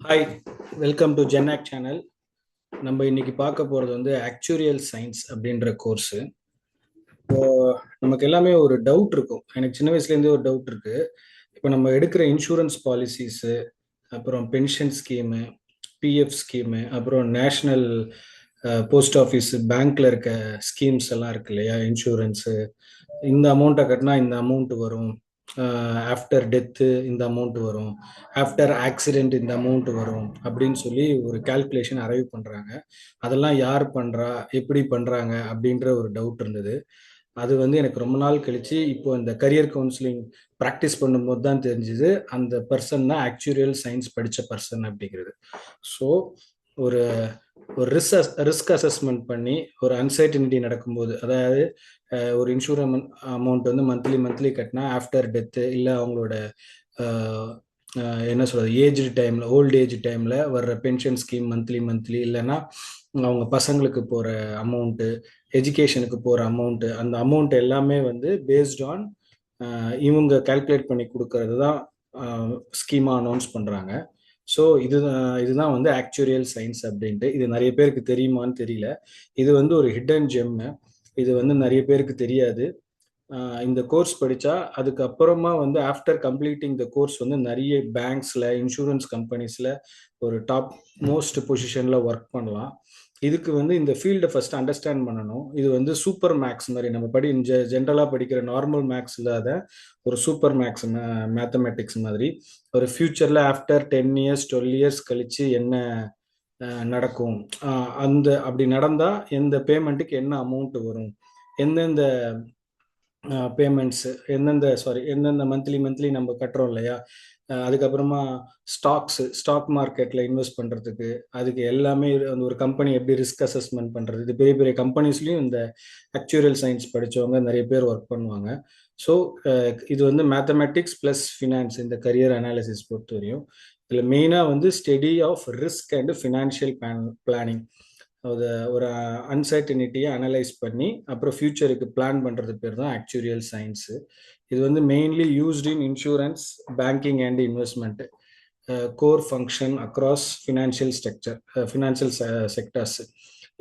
Hi, welcome to ஜென்ஆக் channel. நம்ம இன்னைக்கு பார்க்க போகிறது வந்து ஆக்சுரியல் சயின்ஸ் அப்படின்ற கோர்ஸு. இப்போ நமக்கு எல்லாமே ஒரு டவுட் இருக்கும். எனக்கு சின்ன வயசுலேருந்தே ஒரு டவுட் இருக்கு. இப்போ நம்ம எடுக்கிற இன்சூரன்ஸ் பாலிசிஸு, அப்புறம் பென்ஷன் ஸ்கீமு, பிஎஃப் ஸ்கீமு, அப்புறம் நேஷ்னல் போஸ்ட் ஆஃபீஸ் பேங்க்ல இருக்க ஸ்கீம்ஸ் எல்லாம் இருக்கு இல்லையா, இன்சூரன்ஸு. இந்த அமௌண்ட்டை கட்டினா இந்த அமௌண்ட் வரும், ஆஃப்டர் டெத்து இந்த அமௌண்ட் வரும், ஆஃப்டர் ஆக்சிடென்ட் இந்த அமௌண்ட் வரும் அப்படின்னு சொல்லி ஒரு கால்குலேஷன் அரைவ் பண்ணுறாங்க. அதெல்லாம் யார் பண்ணுறா, எப்படி பண்ணுறாங்க அப்படின்ற ஒரு டவுட் இருந்தது. அது வந்து எனக்கு ரொம்ப நாள் கழிச்சு இப்போ இந்த கரியர் கவுன்சிலிங் ப்ராக்டிஸ் பண்ணும்போது தான் தெரிஞ்சுது அந்த பர்சன் தான் ஆக்சுரியல் சயின்ஸ் படித்த பர்சன் அப்படிங்கிறது. ஸோ ஒரு ஒரு ரிஸ்க் அசஸ்மெண்ட் பண்ணி ஒரு அன்சர்டனிட்டி நடக்கும்போது, அதாவது ஒரு இன்சூரன்ஸ் அமௌண்ட் வந்து மந்த்லி கட்டினா ஆஃப்டர் டெத்து இல்லை அவங்களோட அஹ், என்ன சொல்றது, ஏஜ் டைம்ல, ஓல்ட் ஏஜ் டைம்ல வர்ற பென்ஷன் ஸ்கீம் மந்த்லி இல்லைன்னா அவங்க பசங்களுக்கு போற அமௌண்ட்டு, எஜுகேஷனுக்கு போற அமௌண்ட்டு, அந்த அமௌண்ட் எல்லாமே வந்து பேஸ்ட் ஆன் இவங்க கால்குலேட் பண்ணி கொடுக்கறது தான் ஸ்கீமா அனௌன்ஸ் பண்றாங்க. ஸோ இதுதான் வந்து ஆக்சுரியல் சயின்ஸ் அப்படின்ட்டு. இது நிறைய பேருக்கு தெரியுமான்னு தெரியல. இது வந்து ஒரு ஹிடன் ஜெம்மு. இது வந்து நிறைய பேருக்கு தெரியாது. இந்த கோர்ஸ் படித்தா அதுக்கப்புறமா வந்து ஆஃப்டர் கம்ப்ளீட்டிங் த கோர்ஸ் வந்து நிறைய பேங்க்ஸில், இன்சூரன்ஸ் கம்பெனிஸில் ஒரு டாப் மோஸ்ட் பொசிஷனில் ஒர்க் பண்ணலாம். இதுக்கு வந்து இந்த ஃபீல்டை ஃபர்ஸ்ட் அண்டர்ஸ்டாண்ட் பண்ணணும். இது வந்து சூப்பர் மேக்ஸ் மாதிரி, நம்ம ஜென்ரலாக படிக்கிற நார்மல் மேக்ஸ் இல்லாத ஒரு சூப்பர் மேக்ஸ் மேத்தமெட்டிக்ஸ் மாதிரி. ஒரு ஃபியூச்சரில் ஆஃப்டர் 10 இயர்ஸ் 12 இயர்ஸ் கழிச்சு என்ன நடக்கும், அந்த அப்படி நடந்தால் எந்த பேமெண்ட்டுக்கு என்ன அமௌண்ட் வரும், எந்தெந்த பேமெண்ட்ஸ், எந்தெந்த மந்த்லி நம்ம கட்டுறோம் இல்லையா, அதுக்கப்புறமா ஸ்டாக் மார்க்கெட்டில் இன்வெஸ்ட் பண்ணுறதுக்கு, அதுக்கு எல்லாமே அந்த ஒரு கம்பெனி எப்படி ரிஸ்க் அசஸ்மெண்ட் பண்ணுறது, இது பெரிய பெரிய கம்பெனிஸ்லையும் இந்த ஆக்சுரியல் சயின்ஸ் படித்தவங்க நிறைய பேர் ஒர்க் பண்ணுவாங்க. ஸோ இது வந்து மேத்தமெட்டிக்ஸ் ப்ளஸ் ஃபினான்ஸ், இந்த கரியர் அனாலிசிஸ் பொறுத்த வரையும். இதில் மெயினாக வந்து study of risk and financial planning. ஒரு அன்சர்டனிட்டியை அனலைஸ் பண்ணி அப்புறம் ஃபியூச்சருக்கு பிளான் பண்ணுறது பேர் தான் ஆக்சுரியல் சயின்ஸு. இது வந்து mainly used in insurance, banking and investment, core function across financial sectors.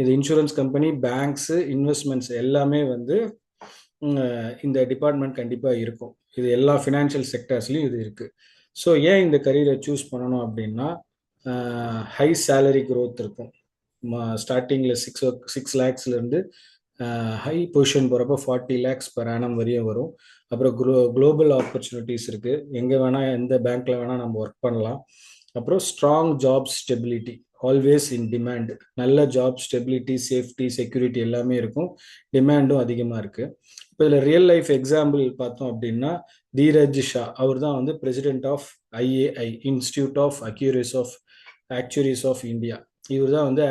இது இன்சூரன்ஸ் கம்பெனி, பேங்க்ஸு, இன்வெஸ்ட்மெண்ட்ஸ் எல்லாமே வந்து இந்த டிபார்ட்மெண்ட் கண்டிப்பாக இருக்கும். இது எல்லா ஃபினான்ஷியல் செக்டர்ஸ்லையும் இது இருக்குது. ஸோ ஏன் இந்த கரியரை சூஸ் பண்ணணும் அப்படின்னா, ஹை சேலரி க்ரோத் இருக்கும். ஸ்டார்டிங்கில் சிக்ஸ் லேக்ஸ்லேருந்து ஹை பொசிஷன் போகிறப்ப 40 lakhs per annum வரையும் வரும். அப்புறம் குளோபல் ஆப்பர்ச்சுனிட்டிஸ் இருக்குது. எங்கே வேணால், எந்த பேங்க்கில் வேணால் நம்ம ஒர்க் பண்ணலாம். அப்புறம் strong job stability, always in demand. நல்ல ஜாப் ஸ்டெபிலிட்டி, சேஃப்டி, செக்யூரிட்டி எல்லாமே இருக்கும். டிமாண்டும் அதிகமாக இருக்குது. இப்போ இதில் ரியல் லைஃப் எக்ஸாம்பிள் பார்த்தோம் அப்படின்னா, தீரஜ் ஷா அவர் தான் வந்து president of IAI, institute of actuaries of India. இவர் தான் வந்து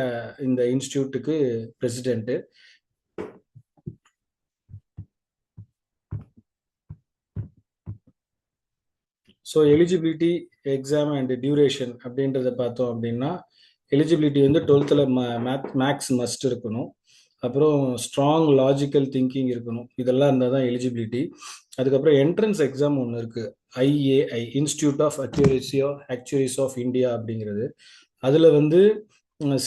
இந்த இன்ஸ்டியூட்டுக்கு president. So eligibility, exam and duration அப்படின்றத பார்த்தோம் அப்படின்னா, எலிஜிபிலிட்டி வந்து 12th மேக்ஸ் மஸ்ட் இருக்கணும். அப்புறம் ஸ்ட்ராங் லாஜிக்கல் திங்கிங் இருக்கணும். இதெல்லாம் இருந்தால் தான் எலிஜிபிலிட்டி. அதுக்கப்புறம் என்ட்ரன்ஸ் எக்ஸாம் ஒன்று இருக்குது, IAI, institute of actuaries of India அப்படிங்கிறது. அதில் வந்து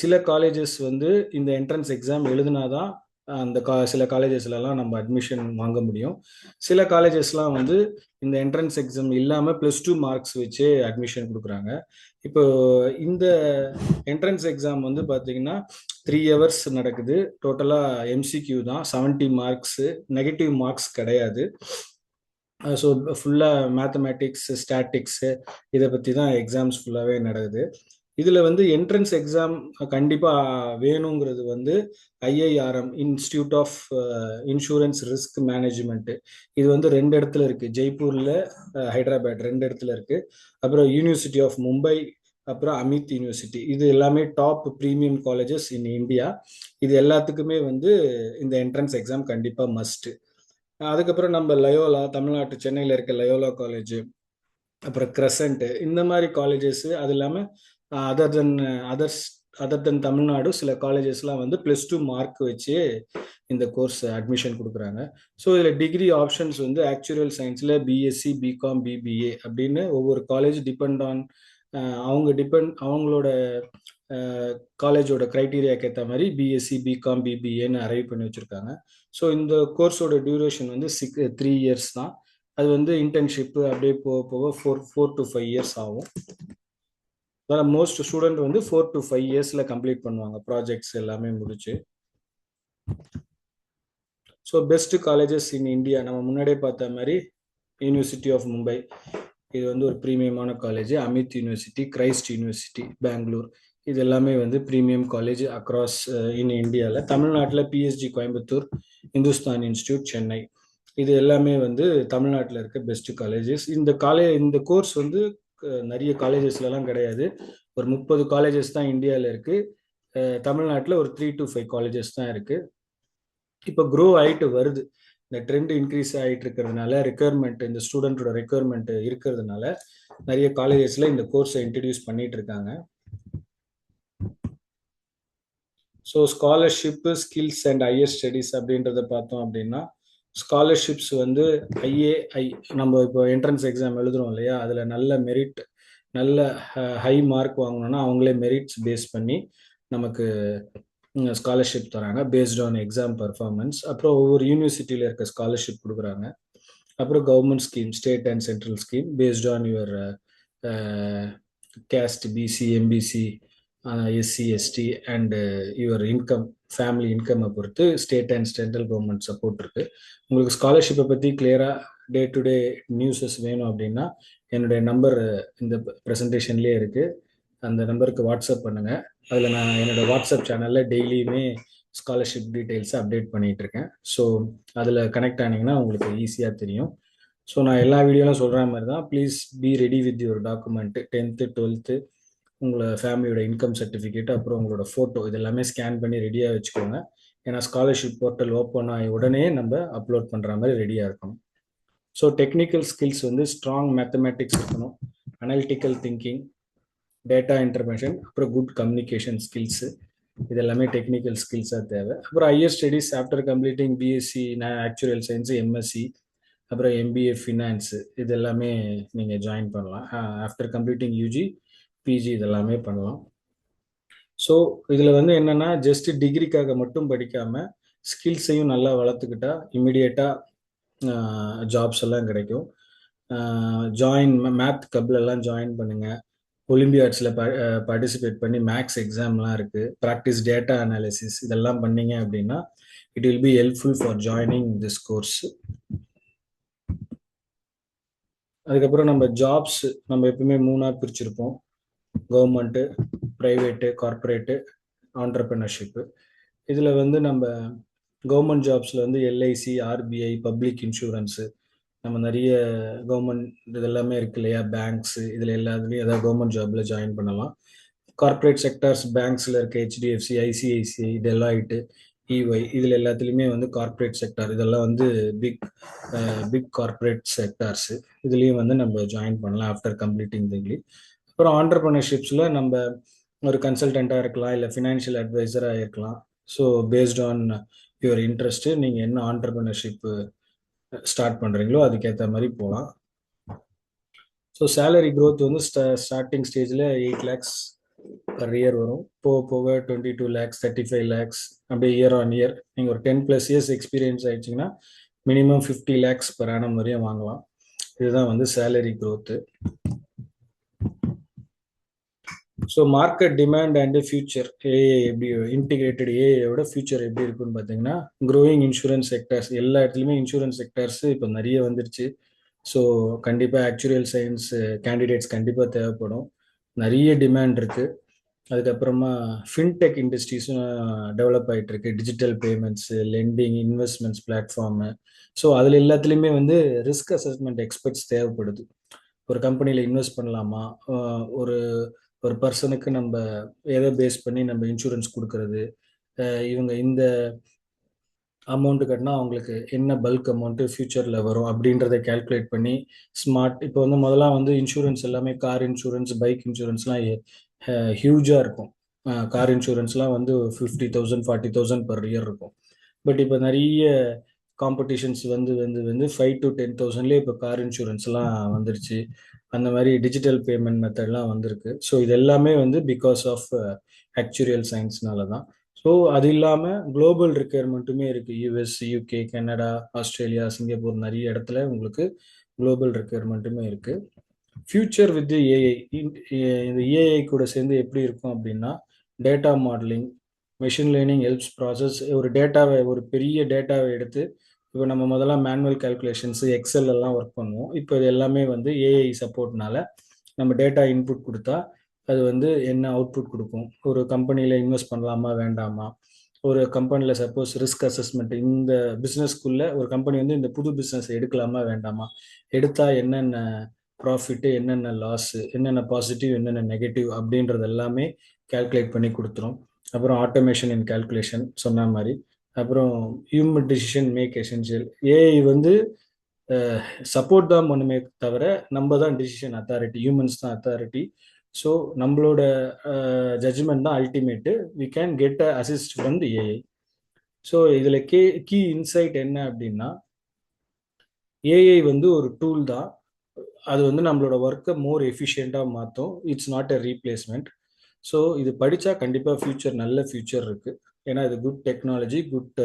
சில காலேஜஸ் வந்து இந்த என்ட்ரன்ஸ் எக்ஸாம் எழுதினாதான் அந்த சில காலேஜஸ்லலாம் நம்ம அட்மிஷன் வாங்க முடியும். சில காலேஜஸ்லாம் வந்து இந்த என்ட்ரன்ஸ் எக்ஸாம் இல்லாமல் +2 மார்க்ஸ் வச்சு அட்மிஷன் கொடுக்குறாங்க. இப்போ இந்த என்ட்ரன்ஸ் எக்ஸாம் வந்து பார்த்தீங்கன்னா 3 hours நடக்குது. டோட்டலாக எம்சிக்யூ தான், 70 மார்க்ஸு, நெகட்டிவ் மார்க்ஸ் கிடையாது. ஸோ ஃபுல்லாக மேத்தமேட்டிக்ஸ், ஸ்டாட்டிக்ஸு, இதை பற்றி தான் எக்ஸாம்ஸ் ஃபுல்லாகவே நடக்குது. இதில் வந்து என்ட்ரன்ஸ் எக்ஸாம் கண்டிப்பாக வேணுங்கிறது வந்து IIRM, institute of insurance risk management. இது வந்து 2 இடத்துல இருக்குது, ஜெய்ப்பூரில், ஹைதராபாத், 2 இடத்துல இருக்குது. அப்புறம் யூனிவர்சிட்டி ஆஃப் மும்பை, அப்புறம் அமித் யூனிவர்சிட்டி. இது எல்லாமே top premium colleges in India. இது எல்லாத்துக்குமே வந்து இந்த என்ட்ரன்ஸ் எக்ஸாம் கண்டிப்பாக மஸ்ட்டு. அதுக்கப்புறம் நம்ம லயோலா, தமிழ்நாட்டு சென்னையில் இருக்க லயோலா காலேஜ், அப்புறம் கிரசன்ட், இந்த மாதிரி காலேஜஸ். அது இல்லாமல் அதர் தென் அதர் தென் தமிழ்நாடு சில காலேஜஸ்லாம் வந்து +2 மார்க் வச்சு இந்த கோர்ஸ் அட்மிஷன் கொடுக்குறாங்க. ஸோ இதில் டிகிரி ஆப்ஷன்ஸ் வந்து ஆக்சுவல் சயின்ஸில் பிஎஸ்சி, பிகாம், பிபிஏ அப்படின்னு ஒவ்வொரு காலேஜ் டிபெண்ட் ஆன் அவங்களோட காலேஜோட க்ரைட்டீரியாக்கு ஏற்ற மாதிரி பிஎஸ்சி பிகாம் பிபிஏன்னு அரைவ் பண்ணி வச்சுருக்காங்க. ஸோ இந்த கோர்ஸோட டியூரேஷன் வந்து 3 இயர்ஸ் தான். அது வந்து இன்டர்ன்ஷிப்பு அப்படியே போக போக 4 to 5 இயர்ஸ் ஆகும். அதான் மோஸ்ட் ஸ்டூடெண்ட் வந்து 4 to 5 இயர்ஸில் கம்ப்ளீட் பண்ணுவாங்க ப்ராஜெக்ட்ஸ் எல்லாமே முடிச்சு. So best colleges in India நம்ம முன்னாடியே பார்த்த மாதிரி யூனிவர்சிட்டி ஆஃப் மும்பை, இது வந்து ஒரு ப்ரீமியமான college. Amity university, Christ university Bangalore, இது எல்லாமே வந்து ப்ரீமியம் காலேஜ் அக்ராஸ் இன் இந்தியாவில். தமிழ்நாட்டில் பிஎஸ்ஜி கோயம்புத்தூர், இந்துஸ்தான் இன்ஸ்டியூட் சென்னை, இது எல்லாமே வந்து தமிழ்நாட்டில் இருக்க பெஸ்ட் காலேஜஸ். இந்த கோர்ஸ் வந்து நிறைய காலேஜஸ்லாம் கிடையாது. ஒரு 30 காலேஜஸ் தான் இந்தியாவில் இருக்கு. தமிழ்நாட்டில் ஒரு 3 to 5 காலேஜஸ் தான் இருக்கு. இப்போ க்ரோ ஆகிட்டு வருது. இந்த ட்ரெண்ட் இன்க்ரீஸ் ஆகிட்டு இருக்கிறதுனால, ரெக்குயர்மெண்ட், இந்த ஸ்டூடெண்டோட ரெக்குயர்மெண்ட் இருக்கிறதுனால நிறைய காலேஜஸ்ல இந்த கோர்ஸை இன்ட்ரடியூஸ் பண்ணிட்டு இருக்காங்க. So scholarship, skills and higher studies அப்படின்றத பார்த்தோம் அப்படின்னா, ஸ்காலர்ஷிப்ஸ் வந்து ஐஏஐ, நம்ம இப்போ என்ட்ரன்ஸ் எக்ஸாம் எழுதுறோம் இல்லையா, அதில் நல்ல மெரிட், நல்ல ஹை மார்க் வாங்கணும்னா அவங்களே மெரிட்ஸ் பேஸ் பண்ணி நமக்கு ஸ்காலர்ஷிப் தராங்க பேஸ்ட் ஆன் எக்ஸாம் பர்ஃபார்மன்ஸ். அப்புறம் ஒவ்வொரு யூனிவர்சிட்டியில் இருக்க ஸ்காலர்ஷிப் கொடுக்குறாங்க. அப்புறம் government scheme, state and central scheme based on your caste, BC, MBC, SC, ST and your income, family இன்கம்மை பொறுத்து state and central government support இருக்கு. உங்களுக்கு ஸ்காலர்ஷிப்பை பற்றி கிளியராக டே டு டே நியூஸஸ் வேணும் அப்படின்னா என்னுடைய நம்பர் இந்த ப்ரெசன்டேஷன்லேயே இருக்கு. அந்த நம்பருக்கு வாட்ஸ்அப் பண்ணுங்க. அதில் நான் என்னோட வாட்ஸ்அப் சேனலில் டெய்லியுமே ஸ்காலர்ஷிப் டீட்டெயில்ஸை அப்டேட் பண்ணிட்டு இருக்கேன். ஸோ அதில் கனெக்ட் ஆனீங்கன்னா உங்களுக்கு ஈஸியாக தெரியும். ஸோ நான் எல்லா வீடியோலாம் சொல்கிற மாதிரி தான், please be ready with your document, 10th 12th உங்களை ஃபேமிலியோட இன்கம் சர்டிஃபிகேட், அப்புறம் உங்களோட ஃபோட்டோ, இதெல்லாமே ஸ்கேன் பண்ணி ரெடியாக வச்சுக்கோங்க. ஏன்னா ஸ்காலர்ஷிப் போர்ட்டல் ஓப்பன் ஆகி உடனே நம்ம அப்லோட் பண்ணுற மாதிரி ரெடியாக இருக்கணும். ஸோ டெக்னிக்கல் ஸ்கில்ஸ் வந்து ஸ்ட்ராங் மேத்தமேட்டிக்ஸ் இருக்கணும், அனலிட்டிக்கல் திங்கிங், டேட்டா இன்டர்மெஷன், அப்புறம் குட் கம்யூனிகேஷன் ஸ்கில்ஸு, இதெல்லாமே டெக்னிக்கல் ஸ்கில்ஸாக தேவை. அப்புறம் higher studies after completing BSc actual science, MSc, அப்புறம் எம்பிஏ ஃபினான்ஸு, இது எல்லாமே நீங்கள் ஜாயின் பண்ணலாம். ஆஃப்டர் கம்ப்ளீட்டிங் யூஜி, பிஜி, இதெல்லாமே பண்ணலாம். ஸோ இதில் வந்து என்னென்னா, ஜஸ்ட் டிகிரிக்காக மட்டும் படிக்காமல் ஸ்கில்ஸையும் நல்லா வளர்த்துக்கிட்டா இமிடியேட்டாக ஜாப்ஸ் எல்லாம் கிடைக்கும். ஜாயின் மேத் கப்லெல்லாம் ஜாயின் பண்ணுங்கள். ஒலிம்பியாட்ஸில் பார்ட்டிசிபேட் பண்ணி மேக்ஸ் எக்ஸாம்லாம் இருக்குது. ப்ராக்டிஸ் டேட்டா அனாலிசிஸ், இதெல்லாம் பண்ணீங்க அப்படின்னா it will be helpful for joining this course. அதுக்கப்புறம் நம்ம ஜாப்ஸ் நம்ம எப்பவுமே 3ஆக பிரிச்சிருப்போம்: கவர்மெண்ட்டு, ப்ரைவேட்டு, கார்பரேட்டு, ஆண்டர்பிரினர்ஷிப்பு. இதில் வந்து நம்ம கவர்மெண்ட் ஜாப்ஸில் வந்து எல்ஐசி, ஆர்பிஐ, பப்ளிக் இன்சூரன்ஸு, நம்ம நிறைய கவர்மெண்ட் இதெல்லாமே இருக்கு இல்லையா, பேங்க்ஸு, இதில் எல்லாத்துலேயும் ஏதாவது கவர்மெண்ட் ஜாப்ல ஜாயின் பண்ணலாம். கார்பரேட் செக்டர்ஸ், பேங்க்ஸில் இருக்க ஹெச்டிஎஃப்சி, ஐசிஐசிஐ, டெலாய்ட்டு, இஒய், இதில் எல்லாத்துலேயுமே வந்து கார்பரேட் செக்டார், இதெல்லாம் வந்து பிக் கார்பரேட் செக்டார்ஸு, இதுலேயும் வந்து நம்ம ஜாயின் பண்ணலாம் ஆஃப்டர் கம்ப்ளீட்டிங் டிகிரி. அப்புறம் ஆண்டர்பிரினர்ஷிப்ஸில் நம்ம ஒரு கன்சல்டண்ட்டாக இருக்கலாம், இல்லை ஃபினான்ஷியல் அட்வைசராக இருக்கலாம். So based on your interest நீங்கள் என்ன ஆண்டர்பிரினர்ஷிப்பு ஸ்டார்ட் பண்ணுறீங்களோ அதுக்கேற்ற மாதிரி போகலாம். ஸோ சேலரி க்ரோத் வந்து ஸ்டார்டிங் ஸ்டேஜில் 8 lakhs பர் இயர் வரும். போக போக 22 lakhs, 35 lakhs, அப்படியே இயர் ஆன் இயர். நீங்கள் ஒரு 10+ years எக்ஸ்பீரியன்ஸ் ஆயிடுச்சிங்கன்னா மினிமம் 50 lakhs per annum வரையும் வாங்கலாம். இதுதான் வந்து salary growth. So market demand and future, AI எப்படி இன்டிகிரேட்டட், ஏஐயோட ஃபியூச்சர் எப்படி இருக்குன்னு பார்த்தீங்கன்னா, க்ரோயிங் இன்சூரன்ஸ் செக்டர்ஸ், எல்லா இடத்துலையுமே இன்சூரன்ஸ் செக்டர்ஸ் இப்போ நிறைய வந்துருச்சு. ஸோ கண்டிப்பாக ஆக்சுவரியல் சயின்ஸ் கேண்டிடேட்ஸ் கண்டிப்பாக தேவைப்படும், நிறைய டிமாண்ட் இருக்குது. அதுக்கப்புறமா ஃபின்டெக் இண்டஸ்ட்ரீஸும் டெவலப் ஆகிட்டு இருக்கு, digital payments, lending, investments platform. So அதில் எல்லாத்துலேயுமே வந்து ரிஸ்க் அசஸ்மெண்ட் எக்ஸ்பர்ட்ஸ் தேவைப்படுது. ஒரு கம்பெனியில் இன்வெஸ்ட் பண்ணலாமா, ஒரு ஒரு பர்சனுக்கு நம்ம எதை பேஸ் பண்ணி நம்ம இன்சூரன்ஸ் கொடுக்கறது, இவங்க இந்த அமௌண்ட் கட்டினா அவங்களுக்கு என்ன பல்க் அமௌண்ட்டு ஃபியூச்சரில் வரும் அப்படின்றத கேல்குலேட் பண்ணி ஸ்மார்ட். இப்போ வந்து முதல்ல வந்து இன்சூரன்ஸ் எல்லாமே கார் இன்சூரன்ஸ், பைக் இன்சூரன்ஸ்லாம் ஹியூஜாக இருக்கும். கார் இன்சூரன்ஸ்லாம் வந்து 50,000 40,000 per year இருக்கும். பட் இப்போ நிறைய காம்படிஷன்ஸ் வந்து 5 to 10,000லேயே இப்போ கார் இன்சூரன்ஸ்லாம் வந்துருச்சு. அந்த மாதிரி டிஜிட்டல் பேமெண்ட் மெத்தட்லாம் வந்திருக்கு. ஸோ இது எல்லாமே வந்து பிகாஸ் ஆஃப் ஆக்சுரியல் சயின்ஸ்னால தான். ஸோ அது இல்லாமல் குளோபல் ரெக்யர்மெண்ட்டுமே இருக்குது. US, UK, Canada, Australia, Singapore நிறைய இடத்துல உங்களுக்கு குளோபல் ரெக்யர்மெண்ட்டுமே இருக்குது. ஃபியூச்சர் வித் ஏஐ, இந்த ஏஐ கூட சேர்ந்து எப்படி இருக்கும் அப்படின்னா, data modelling, machine learning helps process. ஒரு பெரிய டேட்டாவை எடுத்து, இப்போ நம்ம முதல்ல மேனுவல் கால்குலேஷன்ஸ் எக்ஸல் எல்லாம் ஒர்க் பண்ணுவோம். இப்போ இது எல்லாமே வந்து ஏஐ சப்போர்ட்னால நம்ம டேட்டா இன்புட் கொடுத்தா அது வந்து என்ன அவுட்புட் கொடுக்கும், ஒரு கம்பெனியில் இன்வெஸ்ட் பண்ணலாமா வேண்டாமா, ஒரு கம்பெனியில் சப்போஸ் ரிஸ்க் அசஸ்மெண்ட், இந்த பிஸ்னஸ்க்குள்ளே ஒரு கம்பெனி வந்து இந்த புது பிஸ்னஸ் எடுக்கலாமா வேண்டாமா, எடுத்தால் என்னென்ன ப்ராஃபிட்டு, என்னென்ன லாஸு, என்னென்ன பாசிட்டிவ், என்னென்ன நெகட்டிவ் அப்படின்றது எல்லாமே கால்குலேட் பண்ணி கொடுத்துரும். அப்புறம் ஆட்டோமேஷன் இன் கால்குலேஷன் சொன்ன மாதிரி. அப்புறம் human decision make essential. AI வந்து சப்போர்ட் தான் பண்ணுமே தவிர நம்ம தான் டிசிஷன் அத்தாரிட்டி, ஹியூமன்ஸ் தான் அத்தாரிட்டி. ஸோ நம்மளோட ஜட்ஜ்மெண்ட் தான் ultimate. We can get a assist from the AI. So இதில் கீ இன்சைட் என்ன அப்படின்னா, ஏஐ வந்து ஒரு டூல் தான். அது வந்து நம்மளோட ஒர்க்கை மோர் எஃபிஷியண்ட்டாக மாற்றும். It's not a replacement. So இது படித்தா கண்டிப்பாக ஃபியூச்சர், நல்ல ஃபியூச்சர் இருக்குது. ஏன்னா இது குட் டெக்னாலஜி, குட்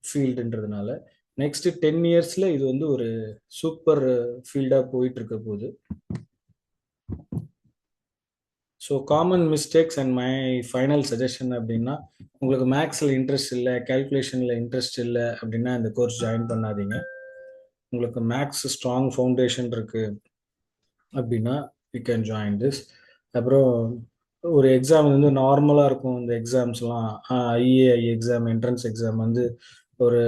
ஃபீல்டுன்றதுனால நெக்ஸ்ட் 10 இயர்ஸில் இது வந்து ஒரு சூப்பர் ஃபீல்டாக போயிட்டு இருக்க போகுது. So common mistakes and my final suggestion அப்படின்னா, உங்களுக்கு மேக்ஸில் இன்ட்ரெஸ்ட் இல்லை, கால்குலேஷனில் இன்ட்ரெஸ்ட் இல்லை அப்படின்னா இந்த கோர்ஸ் ஜாயின் பண்ணாதீங்க. உங்களுக்கு மேக்ஸ் ஸ்ட்ராங் ஃபவுண்டேஷன் இருக்குது அப்படின்னா யூ கேன் ஜாயின் திஸ். அப்புறம் ஒரு எக்ஸாம் வந்து நார்மலாக இருக்கும். இந்த எக்ஸாம்ஸ்லாம் ஐஏஐ எக்ஸாம், என்ட்ரன்ஸ் எக்ஸாம் வந்து ஒரு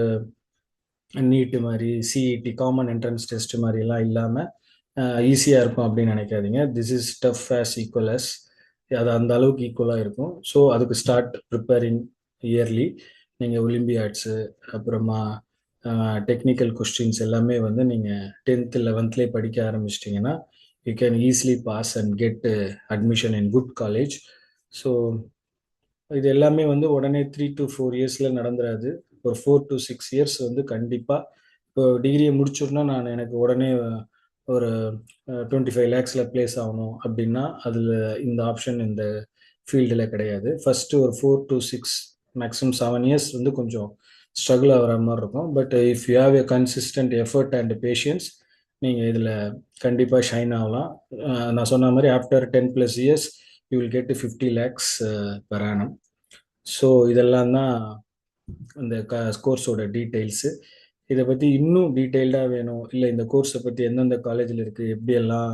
நீட்டு மாதிரி, சிஇடி காமன் என்ட்ரன்ஸ் டெஸ்ட் மாதிரிலாம் இல்லாமல் ஈஸியாக இருக்கும் அப்படின்னு நினைக்காதீங்க. This is tough as equal as, அது அந்த அளவுக்கு ஈக்குவலாக இருக்கும். ஸோ அதுக்கு ஸ்டார்ட் ப்ரிப்பேரிங் இயர்லி. நீங்கள் ஒலிம்பியாட்ஸு, அப்புறமா டெக்னிக்கல் கொஸ்டின்ஸ் எல்லாமே வந்து நீங்கள் 10th 11th படிக்க ஆரம்பிச்சிட்டிங்கன்னா you can easily pass and get admission in good college. So இது எல்லாமே வந்து உடனே 3 to 4 இயர்ஸில் நடந்துராது. ஒரு 4 to 6 இயர்ஸ் வந்து கண்டிப்பாக. இப்போ டிகிரியை முடிச்சோன்னா நான் எனக்கு உடனே ஒரு 25 lakhsல பிளேஸ் ஆகணும் அப்படின்னா அதில் இந்த ஆப்ஷன் இந்த ஃபீல்டில் கிடையாது. ஃபஸ்ட்டு ஒரு 4 to 6 மேக்ஸிமம் 7 இயர்ஸ் வந்து கொஞ்சம் ஸ்ட்ரகிள் ஆகிற மாதிரி இருக்கும். But if you have a consistent effort and patience, நீங்கள் இதில் கண்டிப்பாக ஷைன் ஆகலாம். நான் சொன்ன மாதிரி after 10+ years you will get 50 lakhs per annum. So இதெல்லாம் தான் இந்த கோர்ஸோட டீட்டெயில்ஸு. இதை பற்றி இன்னும் டீட்டெயில்டாக வேணும், இல்லை இந்த கோர்ஸை பற்றி எந்தெந்த காலேஜில் இருக்குது, எப்படியெல்லாம்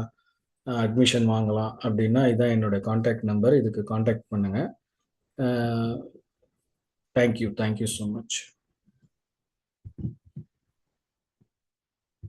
அட்மிஷன் வாங்கலாம் அப்படின்னா இதுதான் என்னோட காண்டாக்ட் நம்பர். இதுக்கு காண்டாக்ட் பண்ணுங்கள். Thank you so much.